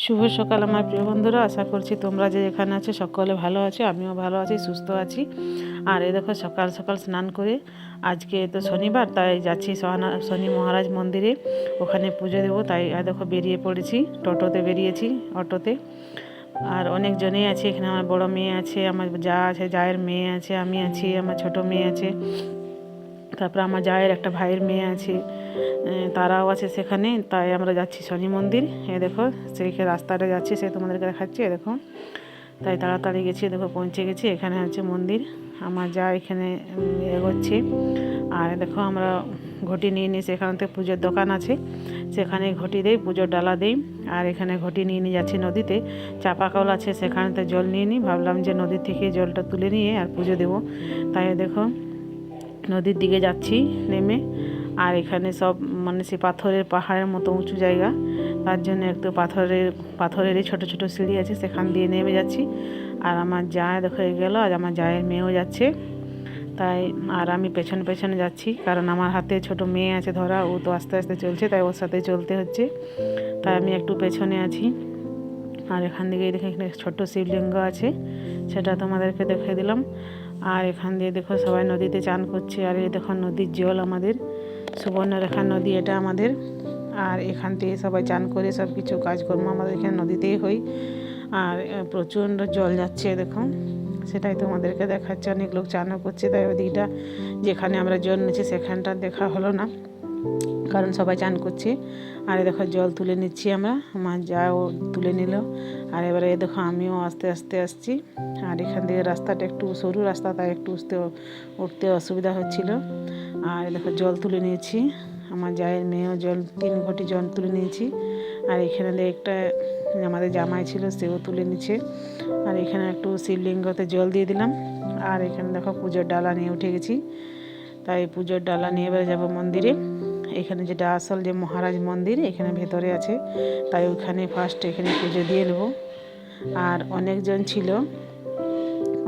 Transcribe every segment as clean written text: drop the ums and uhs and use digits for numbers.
শুভ সকাল আমার প্রিয় বন্ধুরা, আশা করছি তোমরা যে এখানে আছো সকলে ভালো আছো। আমিও ভালো আছি, সুস্থ আছি। আর এই দেখো সকাল সকাল স্নান করে আজকে তো শনিবার, তাই যাচ্ছি শনি মহারাজ মন্দিরে, ওখানে পুজো দেবো। তাই দেখো বেরিয়ে পড়েছি, টোটোতে বেরিয়েছি, অটোতে। আর অনেকজনেই আছে এখানে। আমার বড় মেয়ে আছে, আমার যা আছে, জায়ের মেয়ে আছে, আমি আছি, আমার ছোট মেয়ে আছে, তারপর আমার জায়ের একটা ভাইয়ের মেয়ে আছে, তারাও আছে সেখানে। তাই আমরা যাচ্ছি শনি মন্দির। দেখো সেই রাস্তাটা যাচ্ছি, সে তোমাদেরকে দেখাচ্ছি। দেখো তাই তাড়াতাড়ি গেছি, দেখো পৌঁছে গেছি। এখানে হচ্ছে মন্দির, আমার যা এখানে এগোচ্ছে। আর দেখো আমরা ঘটি নিয়ে নিই, সেখান থেকে পুজোর দোকান আছে, সেখানে ঘটি দেই, পুজোর ডালা দেই। আর এখানে ঘটি নিয়ে নিয়ে যাচ্ছি নদীতে, চাপা কল আছে সেখানেতে জল নিয়ে নিই। ভাবলাম যে নদীর থেকে জলটা তুলে নিয়ে আর পুজো দেবো। তাই দেখো নদীর দিকে যাচ্ছি নেমে। আর এখানে সব সে পাথরের পাহাড়ের মতো উঁচু জায়গা, তার জন্য একটু পাথরেরই ছোট ছোট সিঁড়ি আছে, সেখান দিয়ে নেমে যাচ্ছি। আর আমার জায় দেখো গেল, আর আমার জায়ের মেয়েও যাচ্ছে। তাই আর আমি পেছনে পেছনে যাচ্ছি, কারণ আমার হাতে ছোট মেয়ে আছে ধরা, ও তো আস্তে আস্তে চলছে, তাই ওর সাথে চলতে হচ্ছে। তাই আমি একটু পেছনে আছি। আর এখান থেকে দেখে এখানে ছোট্ট শিবলিঙ্গ আছে, সেটা তোমাদেরকে দেখে দিলাম। আর এখান দিয়ে দেখো সবাই নদীতে চান করছে। আর এই দেখো নদীর জল, আমাদের সুবর্ণরেখা নদী এটা আমাদের। আর এখান থেকে সবাই চান করে সব কিছু কাজকর্ম আমাদের এখানে নদীতেই হয়। আর প্রচণ্ড জল যাচ্ছে দেখো, সেটাই তোমাদেরকে দেখাচ্ছে। অনেক লোক চানও করছে, তাই ওদিকটা যেখানে আমরা জল নিচ্ছি সেখানটা দেখা হলো না, কারণ সবাই চান করছে। আর দেখো জল তুলে নিচ্ছি আমরা, আমার যাও তুলে নিল। আর এবারে দেখো আমিও আস্তে আস্তে আসছি। আর এখান থেকে রাস্তাটা একটু সরু রাস্তা, তাই একটু উঠতে অসুবিধা হচ্ছিল। আর দেখো জল তুলে নিয়েছি, আমার জায়ের মেয়েও জল 3 ঘটি জল তুলে নিয়েছি। আর এখানে একটা আমাদের জামাই ছিল, সেও তুলে নিচ্ছে। আর এখানে একটু শিবলিঙ্গতে জল দিয়ে দিলাম। আর এখানে দেখো পুজোর ডালা নিয়ে উঠে গেছি। তাই পুজোর ডালা নিয়ে এবারে যাবো মন্দিরে। এখানে যেটা আসল যে মহারাজ মন্দির এখানে ভেতরে আছে, তাই ওইখানে ফার্স্ট এখানে পুজো দিয়ে নেব। আর অনেকজন ছিল,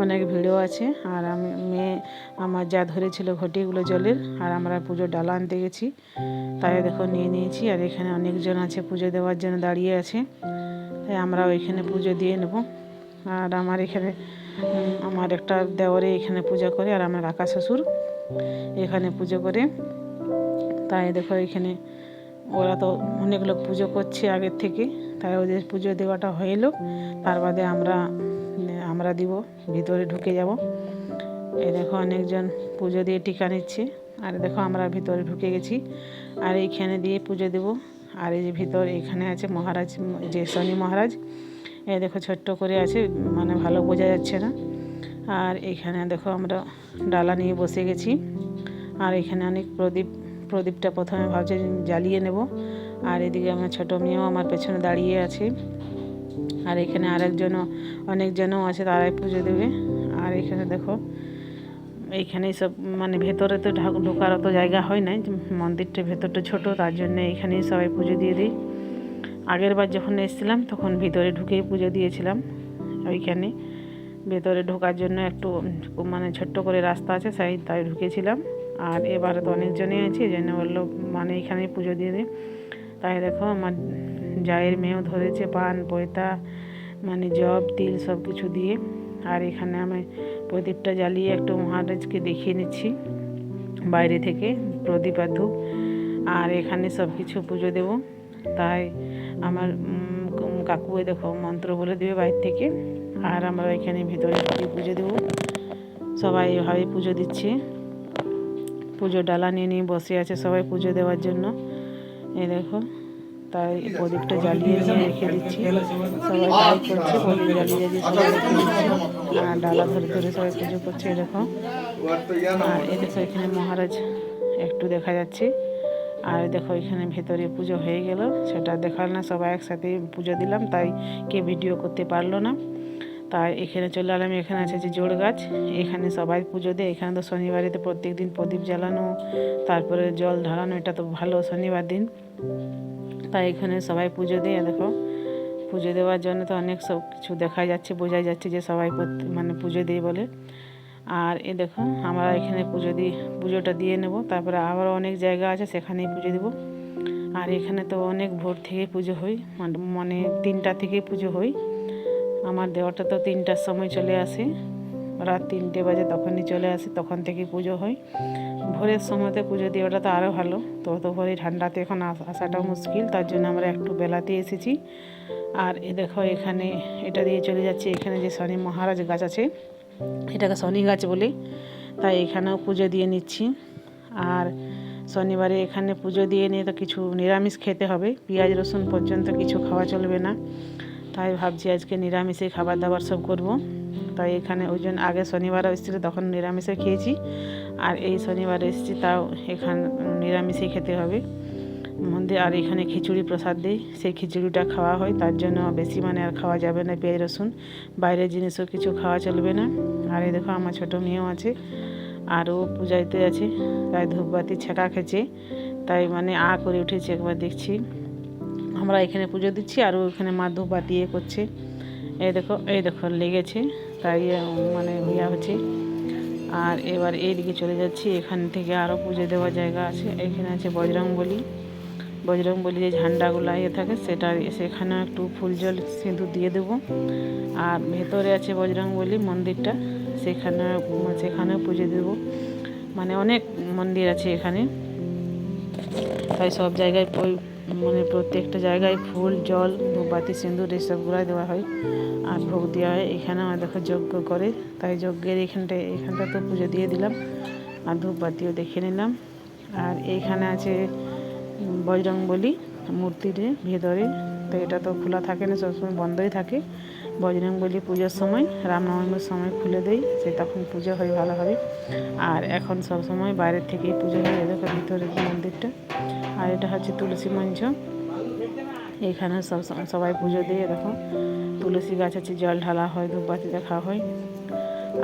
অনেক ভিড়ও আছে। আর আমার যা ধরেছিল ঘটিগুলো জলের, আর আমরা পুজোর ডালা আনতে গেছি, তাই দেখো নিয়ে নিয়েছি। আর এখানে অনেকজন আছে পুজো দেওয়ার জন্য দাঁড়িয়ে আছে, তাই আমরা ওইখানে পুজো দিয়ে নেব। আর আমার এখানে আমার একটা দেওরে এখানে পূজা করে, আর আমার কাকা শ্বশুর এখানে পুজো করে। তাই দেখো এখানে ওরা তো অনেক লোক পুজো করছে আগের থেকে, তাই ওদের পুজো দেওয়াটা হয়ে এলো। তার বাদে আমরা দিব, ভিতরে ঢুকে যাব। এই দেখো অনেকজন পুজো দিয়ে টিকা নিচ্ছে। আর দেখো আমরা ভিতরে ঢুকে গেছি, আর এইখানে দিয়ে পুজো দেব। আর এই যে ভিতর এখানে আছে মহারাজ, যে শনি মহারাজ, এই দেখো ছোট্ট করে আছে, ভালো বোঝা যাচ্ছে না। আর এখানে দেখো আমরা ডালা নিয়ে বসে গেছি। আর এখানে অনেক প্রদীপটা প্রথমে ভাবছি জ্বালিয়ে নেব। আর এদিকে আমার ছোটো মেয়েও আমার পেছনে দাঁড়িয়ে আছে। আর এখানে অনেকজনও আছে, তারাই পুজো দেবে। আর এখানে দেখো এইখানেই সব ভেতরে তো ঢোকার অত জায়গা হয় না, মন্দিরটা ভেতরটা ছোট, তার জন্য এখানেই সবাই পুজো দিয়ে দিই। আগের বার যখন এসেছিলাম তখন ভিতরে ঢুকেই পুজো দিয়েছিলাম। ওইখানে ভেতরে ঢোকার জন্য একটু ছোট্ট করে রাস্তা আছে, তাই ঢুকেছিলাম। আর এবারে তো অনেকজনই আছে, এই জন্য বললো এখানেই পুজো দিয়ে দিই। তাই দেখো আমার জায়ের মেয়েও ধরেছে পান পয়তা, জব তিল সব কিছু দিয়ে। আর এখানে আমি প্রদীপটা জ্বালিয়ে একটু মহারাজকে দেখিয়ে নিচ্ছি বাইরে থেকে, প্রদীপ আর ধূপ। আর এখানে সব কিছু পুজো দেব। তাই আমার কাকু দেখো মন্ত্র বলে দেবে বাইরে থেকে। আর আমরা এখানে ভিতরে ঢুকে পুজো দেব। সবাই এভাবে পুজো দিচ্ছে, পুজো ডালা নিয়ে নিয়ে বসে আছে সবাই পুজো দেওয়ার জন্য। এই দেখো, তাই প্রদীপটা জ্বালিয়ে নিয়ে রেখে দিচ্ছি। সবাই তাই করছে, প্রদীপ জ্বালিয়ে জ্বালিয়ে সবাই রেখে দিচ্ছে। আর ডালা ধরে ধরে সবাই পুজো করছে, এই দেখো। আর এই দেখো এখানে মহারাজ একটু দেখা যাচ্ছে। আর দেখো এখানে ভেতরে পুজো হয়ে গেল, সেটা দেখাল না, সবাই একসাথে পুজো দিলাম, তাই কে ভিডিও করতে পারলো না। তাই এখানে চলে এলাম। এখানে আছে যে জোড় গাছ, এখানে সবাই পুজো দেয়। এখানে তো শনিবারেতে প্রত্যেক দিন প্রদীপ জ্বালানো, তারপরে জল ঢালানো, এটা তো ভালো শনিবার দিন, তাই এখানে সবাই পুজো দেয়। দেখো পুজো দেওয়ার জন্য তো অনেক সব কিছু দেখা যাচ্ছে, বোঝা যাচ্ছে যে সবাই পুজো দিয়ে বলে। আর এ দেখো আমরা এখানে পুজোটা দিয়ে নেব, তারপরে আবারও অনেক জায়গা আছে সেখানেই পুজো দেব। আর এখানে তো অনেক ভোর থেকে পুজো হয়, মানে 3টা থেকে পুজো হয়। আমার দেওয়াটা তো 3টার সময় চলে আসে, রাত 3টে বাজে তখনই চলে আসে, তখন থেকে পুজো হয়। ভোরের সময়তে পুজো দেওয়াটা তো আরও ভালো, তো ভোরে ঠান্ডাতে এখন আসাটাও মুশকিল, তার জন্য আমরা একটু বেলাতে এসেছি। আর এ দেখো এখানে এটা দিয়ে চলে যাচ্ছে, এখানে যে শনি মহারাজ গাছ আছে এটাকে শনি গাছ বলে, তাই এখানেও পুজো দিয়ে নিচ্ছি। আর শনিবারে এখানে পুজো দিয়ে নিয়ে তো কিছু নিরামিষ খেতে হবে, পেঁয়াজ রসুন পর্যন্ত কিছু খাওয়া চলবে না, তাই ভাবছি আজকে নিরামিষে খাবার দাবার সব করব। তাই এখানে ওই জন্য আগে শনিবার এসেছিল তখন নিরামিষে খেয়েছি, আর এই শনিবার এসেছি তাও এখানে নিরামিষেই খেতে হবে মন্দির। আর এখানে খিচুড়ি প্রসাদ দেয়, সেই খিচুড়িটা খাওয়া হয়, তার জন্য বেশি মানে আর খাওয়া যাবে না পেঁয়াজ রসুন, বাইরের জিনিসও কিছু খাওয়া চলবে না। আর এই দেখো আমার ছোটো মেয়েও আছে, আরও পূজাইতে আছে, তাই ধূপবাতি ছেঁকা খেছে, তাই মানে করে উঠেছে একবার দেখছি। আমরা এখানে পুজো দিচ্ছি আর ওখানে মা ধূপবাতি করছে, এই দেখো লেগেছে, তাই মানে ইয়া হচ্ছে। আর এবার এইদিকে চলে যাচ্ছি, এখান থেকে আরও পুজো দেওয়ার জায়গা আছে, এখানে আছে বজরংবলী যে ঝান্ডাগুলো থাকে সেখানে একটু ফুল জল সিঁদুর দিয়ে দেবো। আর ভেতরে আছে বজরংবলী মন্দিরটা, সেখানেও পুজো দেবো, মানে অনেক মন্দির আছে এখানে, তাই সব জায়গায় মানে প্রত্যেকটা জায়গায় ফুল জল ধূপবাতি সিঁদুর এসবগুলো দেওয়া হয় আর ভোগ দেওয়া হয়। এখানে আমার দেখো যজ্ঞ করে, তাই যজ্ঞের এখানটা তো পুজো দিয়ে দিলাম আর ধূপবাতিও দেখে নিলাম। আর এইখানে আছে বজরংবলী মূর্তির ভেতরে, তো এটা তো খোলা থাকে না, সবসময় বন্ধই থাকে। বজরংবলী পুজোর সময় রামনবমীর সময় খুলে দেয়, সে তখন পুজো হয় ভালোভাবে। আর এখন সব সময় বাইরের থেকেই পুজো হয়, দেখো ভিতরের মন্দিরটা। আর এটা হচ্ছে তুলসী মঞ্চ, এখানে সবাই পুজো দিয়ে দেখো তুলসী গাছ আছে, জল ঢালা হয়, ধূপবাতি দেখা হয়।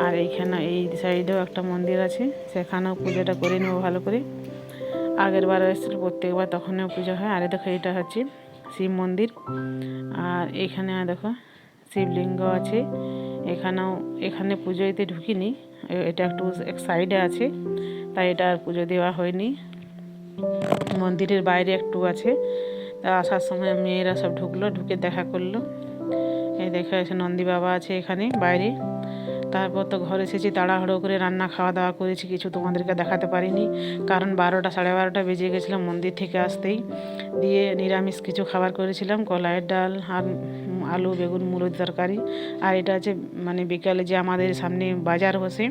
আর এইখানে এই সাইডেও একটা মন্দির আছে, সেখানেও পুজোটা করে নেবো ভালো করে। আগের বার এসেছিল প্রত্যেকবার তখনও পুজো হয়। আর দেখো এটা হচ্ছে শিব মন্দির, আর এখানে দেখো শিবলিঙ্গ আছে। এখানে পুজোতে ঢুকিনি, এটা একটু এক সাইডে আছে, তাই এটা আর পুজো দেওয়া হয়নি। মন্দিরের বাইরে একটু আছে, তা আসার সময় মেয়েরা সব ঢুকে দেখা করলো। এই দেখা এসে নন্দী বাবা আছে এখানে বাইরে। তারপর তো ঘরে এসেছি, তাড়াহুড়ো করে রান্না খাওয়া দাওয়া করেছি, কিছু তোমাদেরকে দেখাতে পারিনি, কারণ 12টা 12:30 বেজে গেছিলাম মন্দির থেকে আসতেই। দিয়ে নিরামিষ কিছু খাবার করেছিলাম, কলাইয়ের ডাল আর আলু বেগুন মুলোর তরকারি। আর এটা আছে মানে বিকালে যে আমাদের সামনে বাজার বসে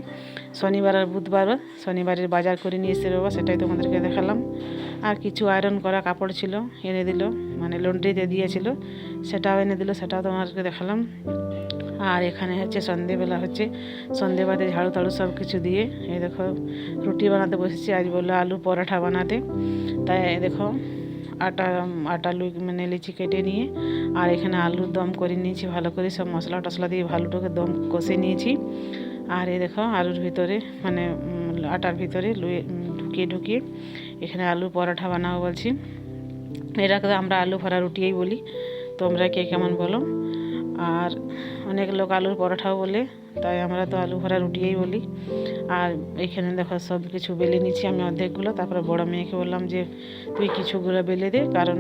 শনিবার আর বুধবার, শনিবারের বাজার করে নিয়ে এসে বাবা, সেটাই তোমাদেরকে দেখালাম। আর কিছু আয়রন করা কাপড় ছিল, এনে দিল, মানে লন্ড্রিতে দিয়েছিল, সেটাও এনে দিল, সেটাও তোমাদেরকে দেখালাম। আর এখানে হচ্ছে সন্ধেবেলা হচ্ছে, সন্ধেবাদে ঝাড়ু টাড়ু সব কিছু দিয়ে এই দেখো রুটি বানাতে বসেছি, আজ বললো আলু পরোটা বানাতে। তাই দেখো আটা মানে লিচি কেটে নিয়ে আর এখানে আলুর দম করে নিয়েছি ভালো করে, সব মশলা টশলা দিয়ে ভালোটাকে দম কষে নিয়েছি। আর এই দেখো আলুর ভিতরে মানে আটার ভিতরে ঢুকিয়ে এখানে আলু পরোটা বানাবো বলছি। এটাকে আমরা আলু ভরা রুটিই বলি, তোমরা কে কেমন বলো। আর অনেক লোক আলুর পরোটাও বলে, তাই আমরা তো আলু ভরা রুটিই বলি। আর এইখানে দেখো সব কিছু বেলে নিচ্ছি আমি অর্ধেকগুলো, তারপরে বড় মেয়েকে বললাম যে তুই কিছুগুলো বেলে দে, কারণ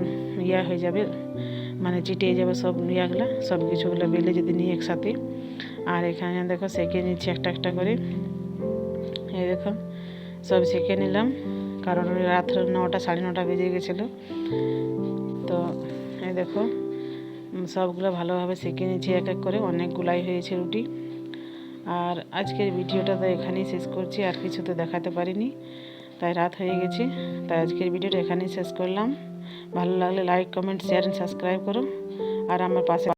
হয়ে যাবে, মানে চিটিয়ে যাবে সব ইয়াগুলো, সব কিছুগুলো বেলে যদি নিই একসাথে। আর এখানে দেখো সেঁকে নিচ্ছি একটা একটা করে, এই দেখো সব সেঁকে নিলাম, কারণ রাত্রে 9টা 9:30 বেজে গেছিলো। তো এই দেখো সবগুলো ভালোভাবে সেঁকে নিচ্ছি এক এক করে, অনেকগুলাই হয়েছে রুটি। আর আজকের ভিডিওটা তো এখানেই শেষ করছি, আর কিছু তো দেখাতে পারিনি, তাই রাত হয়ে গেছে, তাই আজকের ভিডিওটা এখানেই শেষ করলাম। ভালো লাগলে like comment share and subscribe করো, আর আমার পাশে